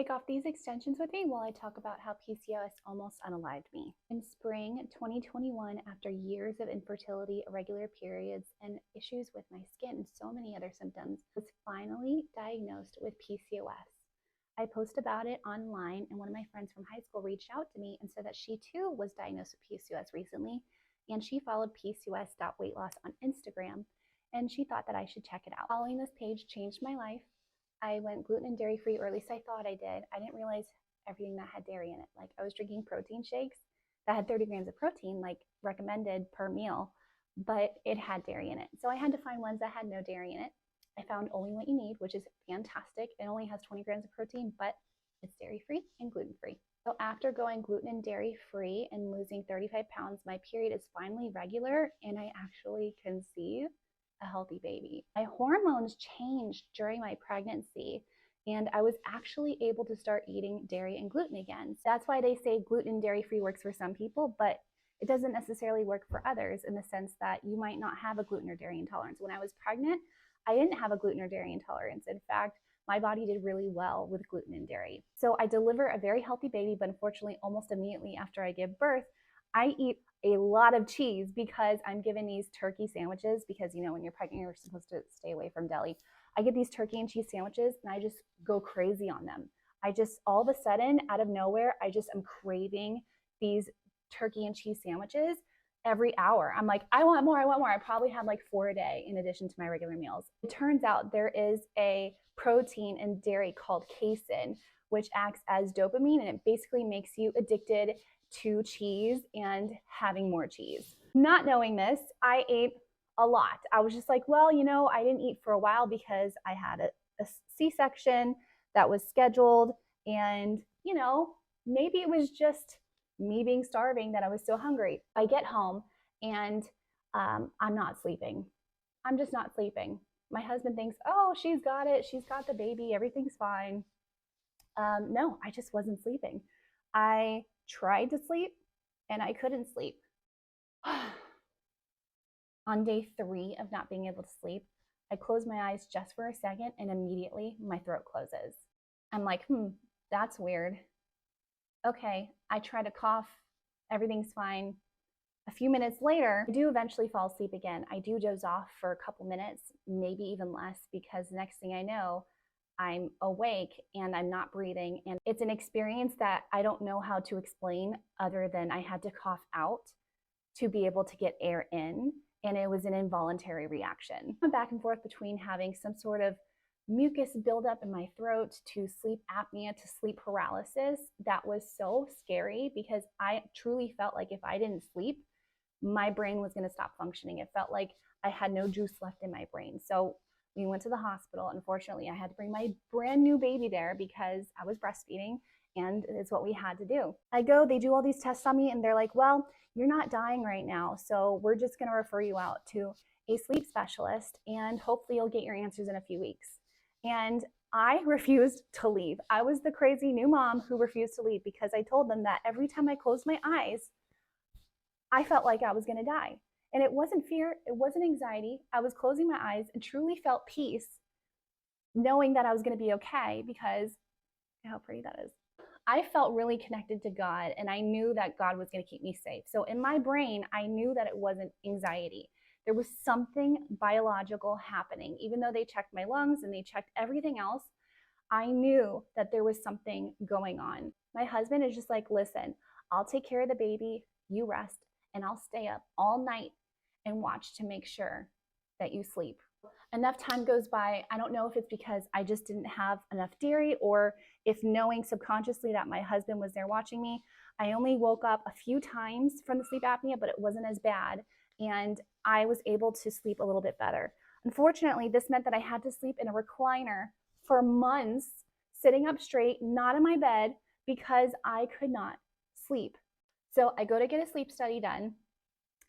Take off these extensions with me while I talk about how PCOS almost unalived me. In spring 2021, after years of infertility, irregular periods, and issues with my skin and so many other symptoms, I was finally diagnosed with PCOS. I posted about it online, and one of my friends from high school reached out to me and said that she too was diagnosed with PCOS recently, and she followed PCOS.weightloss on Instagram, and she thought that I should check it out. Following this page changed my life. I went gluten and dairy free, or at least I thought I did. I didn't realize everything that had dairy in it. Like, I was drinking protein shakes that had 30 grams of protein, like recommended per meal, but it had dairy in it. So I had to find ones that had no dairy in it. I found Only What You Need, which is fantastic. It only has 20 grams of protein, but it's dairy free and gluten free. So after going gluten and dairy free and losing 35 pounds, my period is finally regular, and I actually conceive a healthy baby. My hormones changed during my pregnancy, and I was actually able to start eating dairy and gluten again. So that's why they say gluten and dairy free works for some people, but it doesn't necessarily work for others, in the sense that you might not have a gluten or dairy intolerance. When I was pregnant, I didn't have a gluten or dairy intolerance. In fact, my body did really well with gluten and dairy. So I deliver a very healthy baby, but unfortunately, almost immediately after I give birth, I eat a lot of cheese because I'm given these turkey sandwiches, because, you know, when you're pregnant, you're supposed to stay away from deli. I get these turkey and cheese sandwiches, and I just go crazy on them. I just, all of a sudden, out of nowhere, I just am craving these turkey and cheese sandwiches every hour. I'm like, I want more, I want more. I probably have like 4 a day in addition to my regular meals. It turns out there is a protein in dairy called casein, which acts as dopamine, and it basically makes you addicted to cheese and having more cheese. Not knowing this, I ate a lot. I was just like, well, you know, I didn't eat for a while because I had a C-section that was scheduled, and, you know, maybe it was just me being starving that I was so hungry. I get home and I'm not sleeping. I'm just not sleeping. My husband thinks, oh, she's got it. She's got the baby. Everything's fine. No, I just wasn't sleeping. I tried to sleep and I couldn't sleep. On day 3 of not being able to sleep, I close my eyes just for a second, and immediately my throat closes. I'm like, that's weird. Okay, I try to cough, everything's fine. A few minutes later, I do eventually fall asleep again. I do doze off for a couple minutes, maybe even less, because the next thing I know, I'm awake and I'm not breathing. And it's an experience that I don't know how to explain, other than I had to cough out to be able to get air in. And it was an involuntary reaction. I'm back and forth between having some sort of mucus buildup in my throat to sleep apnea to sleep paralysis. That was so scary, because I truly felt like if I didn't sleep, my brain was going to stop functioning. It felt like I had no juice left in my brain. So we went to the hospital. Unfortunately, I had to bring my brand new baby there because I was breastfeeding, and it's what we had to do. I go, they do all these tests on me, and they're like, well, you're not dying right now, so we're just going to refer you out to a sleep specialist, and hopefully you'll get your answers in a few weeks. And I refused to leave. I was the crazy new mom who refused to leave, because I told them that every time I closed my eyes, I felt like I was going to die. And it wasn't fear, it wasn't anxiety. I was closing my eyes and truly felt peace, knowing that I was going to be okay, because how pretty that is. I felt really connected to God, and I knew that God was going to keep me safe. So in my brain, I knew that it wasn't anxiety. There was something biological happening. Even though they checked my lungs and they checked everything else, I knew that there was something going on. My husband is just like, listen, I'll take care of the baby, you rest, and I'll stay up all night and watch to make sure that you sleep. Enough time goes by. I don't know if it's because I just didn't have enough dairy, or if knowing subconsciously that my husband was there watching me. I only woke up a few times from the sleep apnea, but it wasn't as bad, and I was able to sleep a little bit better. Unfortunately, this meant that I had to sleep in a recliner for months, sitting up straight, not in my bed, because I could not sleep. So I go to get a sleep study done,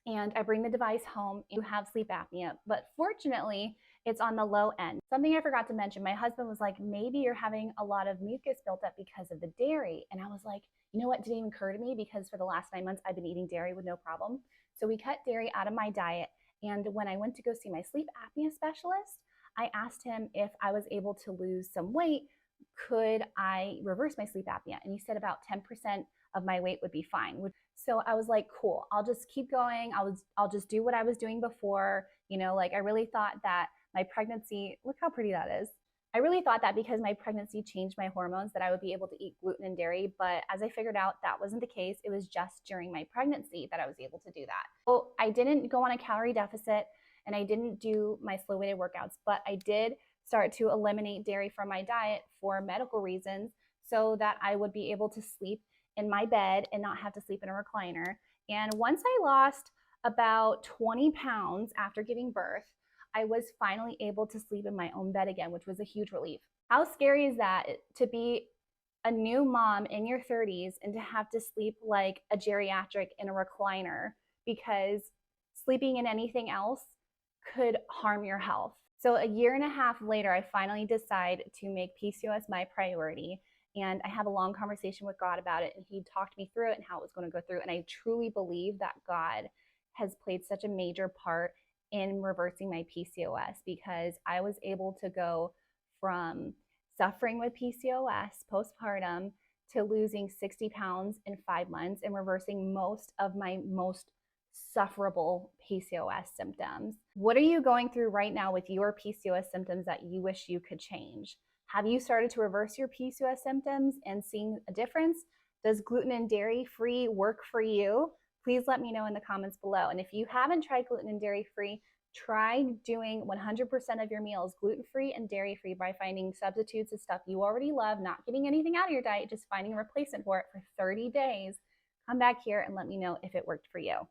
and I bring the device home and have sleep apnea. But fortunately, it's on the low end. Something I forgot to mention, my husband was like, maybe you're having a lot of mucus built up because of the dairy. And I was like, you know what, didn't even occur to me, because for the last 9 months, I've been eating dairy with no problem. So we cut dairy out of my diet. And when I went to go see my sleep apnea specialist, I asked him if I was able to lose some weight could I reverse my sleep apnea? And he said about 10% of my weight would be fine. So I was like, cool, I'll just keep going. I'll just do what I was doing before. Like I really thought that my pregnancy, look how pretty that is. I really thought that because my pregnancy changed my hormones that I would be able to eat gluten and dairy, but as I figured out, that wasn't the case. It was just during my pregnancy that I was able to do that. So I didn't go on a calorie deficit and I didn't do my slow weighted workouts, but I did start to eliminate dairy from my diet for medical reasons so that I would be able to sleep in my bed and not have to sleep in a recliner. And once I lost about 20 pounds after giving birth, I was finally able to sleep in my own bed again, which was a huge relief. How scary is that to be a new mom in your 30s and to have to sleep like a geriatric in a recliner because sleeping in anything else could harm your health? So a year and a half later, I finally decide to make PCOS my priority. And I have a long conversation with God about it. And he talked me through it and how it was going to go through. And I truly believe that God has played such a major part in reversing my PCOS because I was able to go from suffering with PCOS postpartum to losing 60 pounds in 5 months and reversing most of my most sufferable PCOS symptoms. What are you going through right now with your PCOS symptoms that you wish you could change? Have you started to reverse your PCOS symptoms and seeing a difference? Does gluten and dairy free work for you? Please let me know in the comments below. And if you haven't tried gluten and dairy free, try doing 100% of your meals gluten-free and dairy-free by finding substitutes of stuff you already love, not getting anything out of your diet, just finding a replacement for it for 30 days. Come back here and let me know if it worked for you.